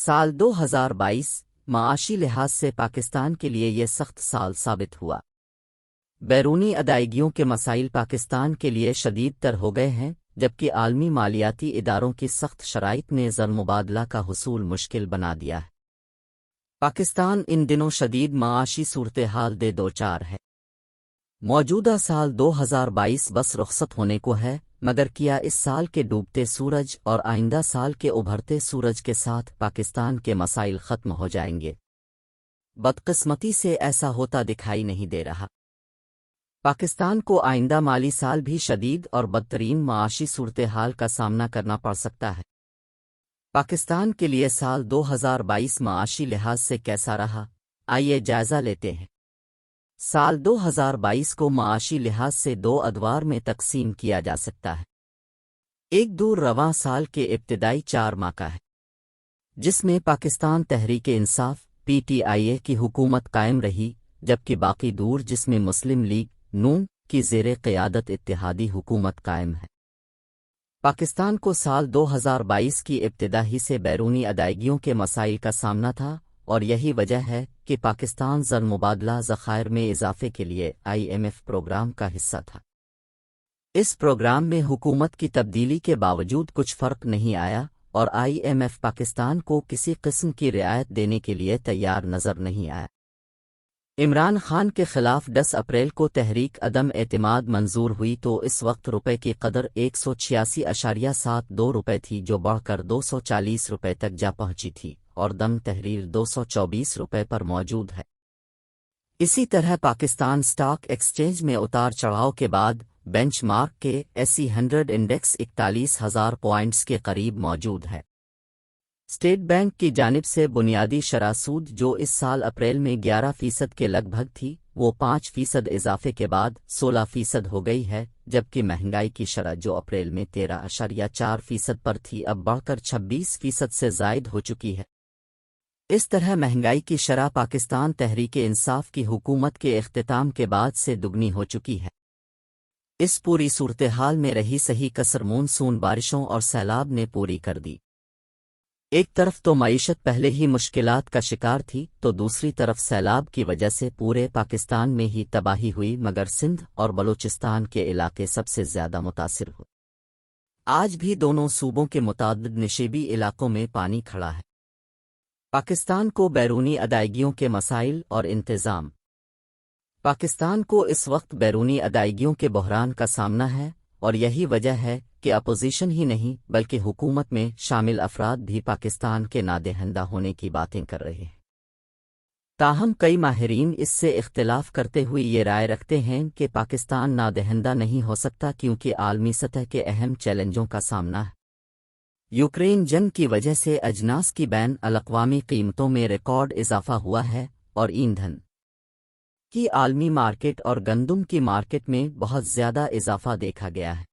سال 2022 معاشی لحاظ سے پاکستان کے لیے یہ سخت سال ثابت ہوا۔ بیرونی ادائیگیوں کے مسائل پاکستان کے لیے شدید تر ہو گئے ہیں، جبکہ عالمی مالیاتی اداروں کی سخت شرائط نے زر مبادلہ کا حصول مشکل بنا دیا ہے۔ پاکستان ان دنوں شدید معاشی صورتحال دے دوچار ہے۔ موجودہ سال 2022 بس رخصت ہونے کو ہے، مگر کیا اس سال کے ڈوبتے سورج اور آئندہ سال کے ابھرتے سورج کے ساتھ پاکستان کے مسائل ختم ہو جائیں گے؟ بدقسمتی سے ایسا ہوتا دکھائی نہیں دے رہا۔ پاکستان کو آئندہ مالی سال بھی شدید اور بدترین معاشی صورتحال کا سامنا کرنا پڑ سکتا ہے۔ پاکستان کے لیے سال 2022 معاشی لحاظ سے کیسا رہا؟ آئیے جائزہ لیتے ہیں۔ سال 2022 کو معاشی لحاظ سے دو ادوار میں تقسیم کیا جا سکتا ہے۔ ایک دور رواں سال کے ابتدائی 4 ماہ کا ہے، جس میں پاکستان تحریک انصاف (PTIA) کی حکومت قائم رہی، جبکہ باقی دور جس میں مسلم لیگ (نون) کی زیر قیادت اتحادی حکومت قائم ہے۔ پاکستان کو سال 2022 کی ابتدا ہی سے بیرونی ادائیگیوں کے مسائل کا سامنا تھا، اور یہی وجہ ہے کہ پاکستان زر مبادلہ ذخائر میں اضافے کے لیے IMF پروگرام کا حصہ تھا۔ اس پروگرام میں حکومت کی تبدیلی کے باوجود کچھ فرق نہیں آیا، اور IMF پاکستان کو کسی قسم کی رعایت دینے کے لیے تیار نظر نہیں آیا۔ عمران خان کے خلاف 10 اپریل کو تحریک عدم اعتماد منظور ہوئی تو اس وقت روپے کی قدر 186.72 روپے تھی، جو بڑھ کر 240 روپے تک جا پہنچی تھی، اور دم تحریر 224 روپے پر موجود ہے۔ اسی طرح پاکستان سٹاک ایکسچینج میں اتار چڑھاؤ کے بعد بینچ مارک کے SE 100 انڈیکس 41,000 پوائنٹس کے قریب موجود ہے۔ اسٹیٹ بینک کی جانب سے بنیادی شرح سود جو اس سال اپریل میں 11% کے لگ بھگ تھی، وہ 5% اضافے کے بعد 16% ہو گئی ہے، جبکہ مہنگائی کی شرح جو اپریل میں 13.4% پر تھی اب بڑھ کر 26% سے زائد ہو چکی ہے۔ اس طرح مہنگائی کی شرح پاکستان تحریک انصاف کی حکومت کے اختتام کے بعد سے دگنی ہو چکی ہے۔ اس پوری صورتحال میں رہی صحیح کسر مونسون بارشوں اور سیلاب نے پوری کر دی۔ ایک طرف تو معیشت پہلے ہی مشکلات کا شکار تھی، تو دوسری طرف سیلاب کی وجہ سے پورے پاکستان میں ہی تباہی ہوئی، مگر سندھ اور بلوچستان کے علاقے سب سے زیادہ متاثر ہوئے۔ آج بھی دونوں صوبوں کے متعدد نشیبی علاقوں میں پانی کھڑا ہے۔ پاکستان کو بیرونی ادائیگیوں کے مسائل اور انتظام۔ پاکستان کو اس وقت بیرونی ادائیگیوں کے بحران کا سامنا ہے، اور یہی وجہ ہے کہ اپوزیشن ہی نہیں بلکہ حکومت میں شامل افراد بھی پاکستان کے نادہندہ ہونے کی باتیں کر رہے ہیں۔ تاہم کئی ماہرین اس سے اختلاف کرتے ہوئے یہ رائے رکھتے ہیں کہ پاکستان نادہندہ نہیں ہو سکتا، کیونکہ عالمی سطح کے اہم چیلنجوں کا سامنا ہے۔ یوکرین جنگ کی وجہ سے اجناس کی بین الاقوامی قیمتوں میں ریکارڈ اضافہ ہوا ہے، اور ایندھن کی عالمی مارکیٹ اور گندم کی مارکیٹ میں بہت زیادہ اضافہ دیکھا گیا ہے۔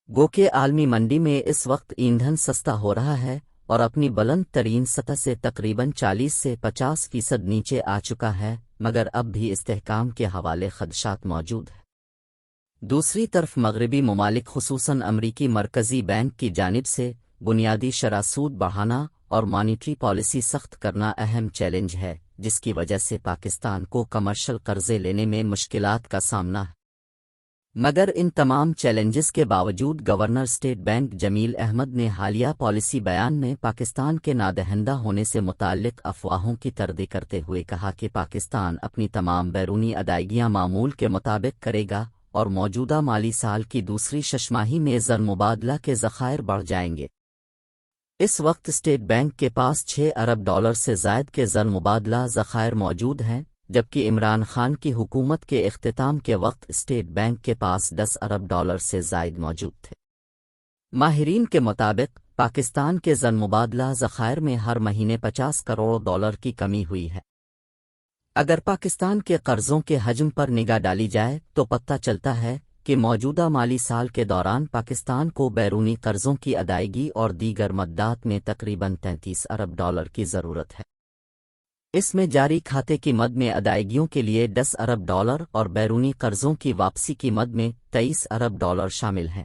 گو کہ عالمی منڈی میں اس وقت ایندھن سستا ہو رہا ہے اور اپنی بلند ترین سطح سے تقریباً 40 سے 50% نیچے آ چکا ہے، مگر اب بھی استحکام کے حوالے خدشات موجود ہیں۔ دوسری طرف مغربی ممالک خصوصاً امریکی مرکزی بینک کی جانب سے بنیادی شرح سود بڑھانا اور مانیٹری پالیسی سخت کرنا اہم چیلنج ہے، جس کی وجہ سے پاکستان کو کمرشل قرضے لینے میں مشکلات کا سامنا ہے۔ مگر ان تمام چیلنجز کے باوجود گورنر اسٹیٹ بینک جمیل احمد نے حالیہ پالیسی بیان میں پاکستان کے نادہندہ ہونے سے متعلق افواہوں کی تردید کرتے ہوئے کہا کہ پاکستان اپنی تمام بیرونی ادائیگیاں معمول کے مطابق کرے گا، اور موجودہ مالی سال کی دوسری ششماہی میں زر مبادلہ کے ذخائر بڑھ جائیں گے۔ اس وقت اسٹیٹ بینک کے پاس $6 ارب سے زائد کے زر مبادلہ ذخائر موجود ہیں، جبکہ عمران خان کی حکومت کے اختتام کے وقت اسٹیٹ بینک کے پاس $10 ارب سے زائد موجود تھے۔ ماہرین کے مطابق پاکستان کے زر مبادلہ ذخائر میں ہر مہینے $50 کروڑ کی کمی ہوئی ہے۔ اگر پاکستان کے قرضوں کے حجم پر نگاہ ڈالی جائے تو پتہ چلتا ہے کہ موجودہ مالی سال کے دوران پاکستان کو بیرونی قرضوں کی ادائیگی اور دیگر مدات میں تقریباً $33 ارب کی ضرورت ہے۔ اس میں جاری کھاتے کی مد میں ادائیگیوں کے لیے $10 ارب اور بیرونی قرضوں کی واپسی کی مد میں $23 ارب شامل ہیں۔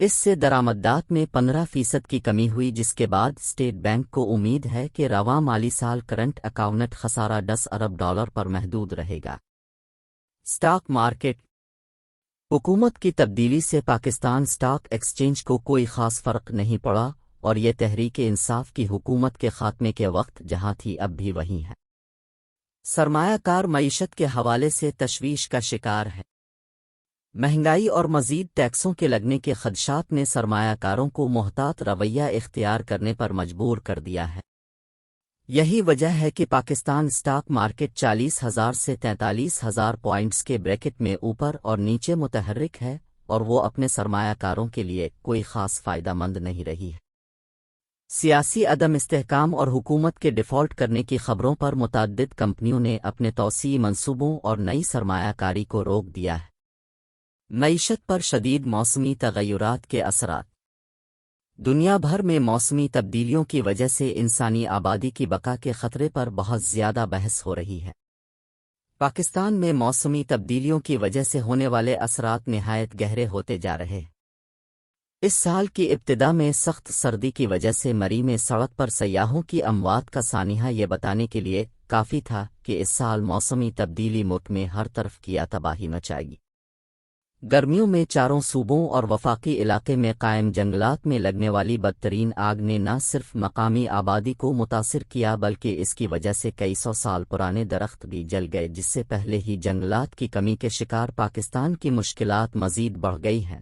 اس سے درآمدات میں 15% کی کمی ہوئی، جس کے بعد اسٹیٹ بینک کو امید ہے کہ رواں مالی سال کرنٹ اکاؤنٹ خسارہ $10 ارب پر محدود رہے گا۔ Stock market. حکومت کی تبدیلی سے پاکستان اسٹاک ایکسچینج کو کوئی خاص فرق نہیں پڑا، اور یہ تحریک انصاف کی حکومت کے خاتمے کے وقت جہاں تھی اب بھی وہیں ہے۔ سرمایہ کار معیشت کے حوالے سے تشویش کا شکار ہے۔ مہنگائی اور مزید ٹیکسوں کے لگنے کے خدشات نے سرمایہ کاروں کو محتاط رویہ اختیار کرنے پر مجبور کر دیا ہے۔ یہی وجہ ہے کہ پاکستان اسٹاک مارکیٹ 40,000 سے 43,000 پوائنٹس کے بریکٹ میں اوپر اور نیچے متحرک ہے، اور وہ اپنے سرمایہ کاروں کے لیے کوئی خاص فائدہ مند نہیں رہی ہے۔ سیاسی عدم استحکام اور حکومت کے ڈیفالٹ کرنے کی خبروں پر متعدد کمپنیوں نے اپنے توسیعی منصوبوں اور نئی سرمایہ کاری کو روک دیا ہے۔ معیشت پر شدید موسمی تغیرات کے اثرات۔ دنیا بھر میں موسمی تبدیلیوں کی وجہ سے انسانی آبادی کی بقا کے خطرے پر بہت زیادہ بحث ہو رہی ہے۔ پاکستان میں موسمی تبدیلیوں کی وجہ سے ہونے والے اثرات نہایت گہرے ہوتے جا رہے ہیں۔ اس سال کی ابتدا میں سخت سردی کی وجہ سے مری میں سڑک پر سیاحوں کی اموات کا سانحہ یہ بتانے کے لیے کافی تھا کہ اس سال موسمی تبدیلی ملک میں ہر طرف کیا تباہی مچائے گی۔ گرمیوں میں چاروں صوبوں اور وفاقی علاقے میں قائم جنگلات میں لگنے والی بدترین آگ نے نہ صرف مقامی آبادی کو متاثر کیا بلکہ اس کی وجہ سے کئی سو سال پرانے درخت بھی جل گئے، جس سے پہلے ہی جنگلات کی کمی کے شکار پاکستان کی مشکلات مزید بڑھ گئی ہیں۔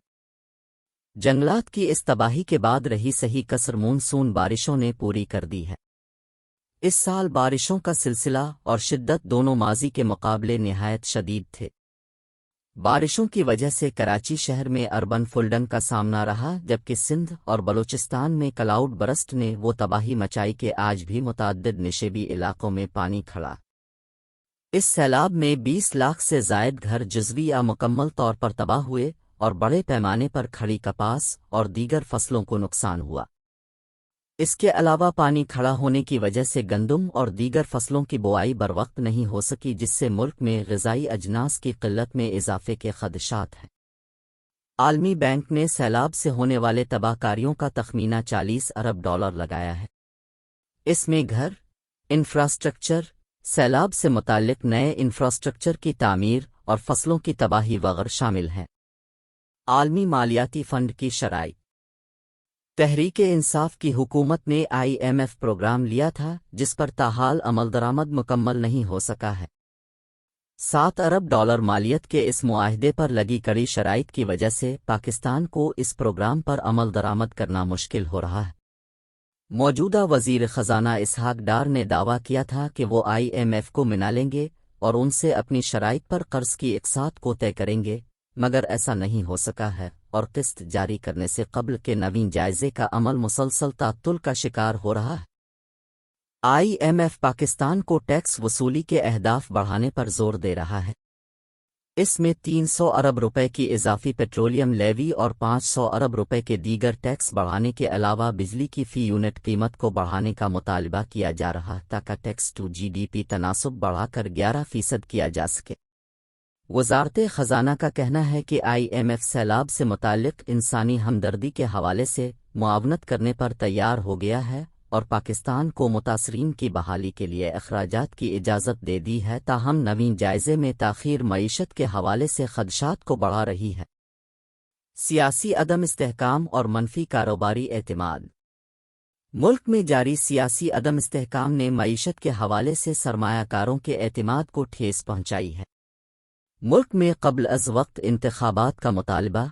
جنگلات کی اس تباہی کے بعد رہی صحیح کسر مونسون بارشوں نے پوری کر دی ہے۔ اس سال بارشوں کا سلسلہ اور شدت دونوں ماضی کے مقابلے نہایت شدید تھے۔ بارشوں کی وجہ سے کراچی شہر میں اربن فلڈنگ کا سامنا رہا، جبکہ سندھ اور بلوچستان میں کلاؤڈ برسٹ نے وہ تباہی مچائی کہ آج بھی متعدد نشیبی علاقوں میں پانی کھڑا۔ اس سیلاب میں 20 لاکھ سے زائد گھر جزوی یا مکمل طور پر تباہ ہوئے اور بڑے پیمانے پر کھڑی کپاس اور دیگر فصلوں کو نقصان ہوا۔ اس کے علاوہ پانی کھڑا ہونے کی وجہ سے گندم اور دیگر فصلوں کی بوائی بروقت نہیں ہو سکی، جس سے ملک میں غذائی اجناس کی قلت میں اضافے کے خدشات ہیں۔ عالمی بینک نے سیلاب سے ہونے والے تباہ کاریوں کا تخمینہ $40 ارب لگایا ہے۔ اس میں گھر، انفراسٹرکچر، سیلاب سے متعلق نئے انفراسٹرکچر کی تعمیر اور فصلوں کی تباہی وغیرہ شامل ہیں۔ عالمی مالیاتی فنڈ کی شرائط۔ تحریک انصاف کی حکومت نے IMF پروگرام لیا تھا جس پر تاحال عمل درآمد مکمل نہیں ہو سکا ہے۔ $7 ارب مالیت کے اس معاہدے پر لگی کڑی شرائط کی وجہ سے پاکستان کو اس پروگرام پر عمل درآمد کرنا مشکل ہو رہا ہے۔ موجودہ وزیر خزانہ اسحاق ڈار نے دعویٰ کیا تھا کہ وہ IMF کو منا لیں گے اور ان سے اپنی شرائط پر قرض کی اقساط کو طے کریں گے، مگر ایسا نہیں ہو سکا ہے اور قسط جاری کرنے سے قبل کے نویں جائزے کا عمل مسلسل تعطل کا شکار ہو رہا ہے۔ IMF پاکستان کو ٹیکس وصولی کے اہداف بڑھانے پر زور دے رہا ہے۔ اس میں $300 ارب کی اضافی پیٹرولیم لیوی اور $500 ارب کے دیگر ٹیکس بڑھانے کے علاوہ بجلی کی فی یونٹ قیمت کو بڑھانے کا مطالبہ کیا جا رہا تاکہ ٹیکس ٹو GDP تناسب بڑھا کر 11% کیا جا سکے۔ وزارت خزانہ کا کہنا ہے کہ IMF سیلاب سے متعلق انسانی ہمدردی کے حوالے سے معاونت کرنے پر تیار ہو گیا ہے اور پاکستان کو متاثرین کی بحالی کے لیے اخراجات کی اجازت دے دی ہے، تاہم نویں جائزے میں تاخیر معیشت کے حوالے سے خدشات کو بڑھا رہی ہے۔ سیاسی عدم استحکام اور منفی کاروباری اعتماد۔ ملک میں جاری سیاسی عدم استحکام نے معیشت کے حوالے سے سرمایہ کاروں کے اعتماد کو ٹھیس پہنچائی ہے۔ ملک میں قبل از وقت انتخابات کا مطالبہ،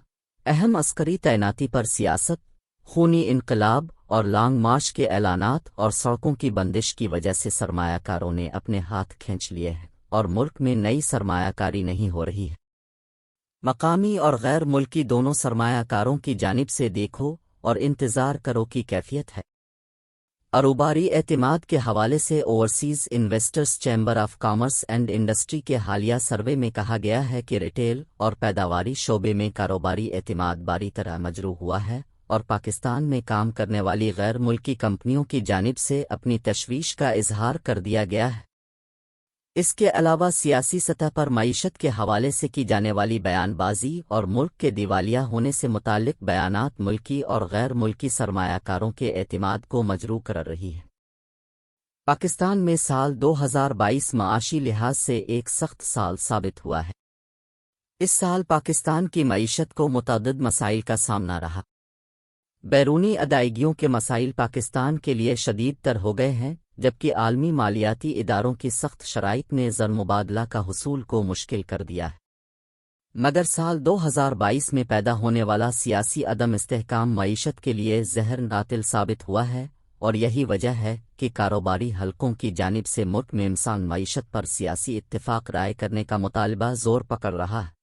اہم عسکری تعیناتی پر سیاست، خونی انقلاب اور لانگ مارچ کے اعلانات اور سڑکوں کی بندش کی وجہ سے سرمایہ کاروں نے اپنے ہاتھ کھینچ لیے ہیں اور ملک میں نئی سرمایہ کاری نہیں ہو رہی ہے۔ مقامی اور غیر ملکی دونوں سرمایہ کاروں کی جانب سے دیکھو اور انتظار کرو کی کیفیت ہے۔ کاروباری اعتماد کے حوالے سے overseas investors chamber of commerce and industry کے حالیہ سروے میں کہا گیا ہے کہ ریٹیل اور پیداواری شعبے میں کاروباری اعتماد باری طرح مجروح ہوا ہے اور پاکستان میں کام کرنے والی غیر ملکی کمپنیوں کی جانب سے اپنی تشویش کا اظہار کر دیا گیا ہے۔ اس کے علاوہ سیاسی سطح پر معیشت کے حوالے سے کی جانے والی بیان بازی اور ملک کے دیوالیہ ہونے سے متعلق بیانات ملکی اور غیر ملکی سرمایہ کاروں کے اعتماد کو مجروح کر رہی ہے۔ پاکستان میں سال 2022 معاشی لحاظ سے ایک سخت سال ثابت ہوا ہے۔ اس سال پاکستان کی معیشت کو متعدد مسائل کا سامنا رہا۔ بیرونی ادائیگیوں کے مسائل پاکستان کے لیے شدید تر ہو گئے ہیں، جبکہ عالمی مالیاتی اداروں کی سخت شرائط نے زر مبادلہ کا حصول کو مشکل کر دیا ہے۔ مگر سال 2022 میں پیدا ہونے والا سیاسی عدم استحکام معیشت کے لیے زہر قاتل ثابت ہوا ہے، اور یہی وجہ ہے کہ کاروباری حلقوں کی جانب سے ملک میں انسان معیشت پر سیاسی اتفاق رائے کرنے کا مطالبہ زور پکڑ رہا ہے۔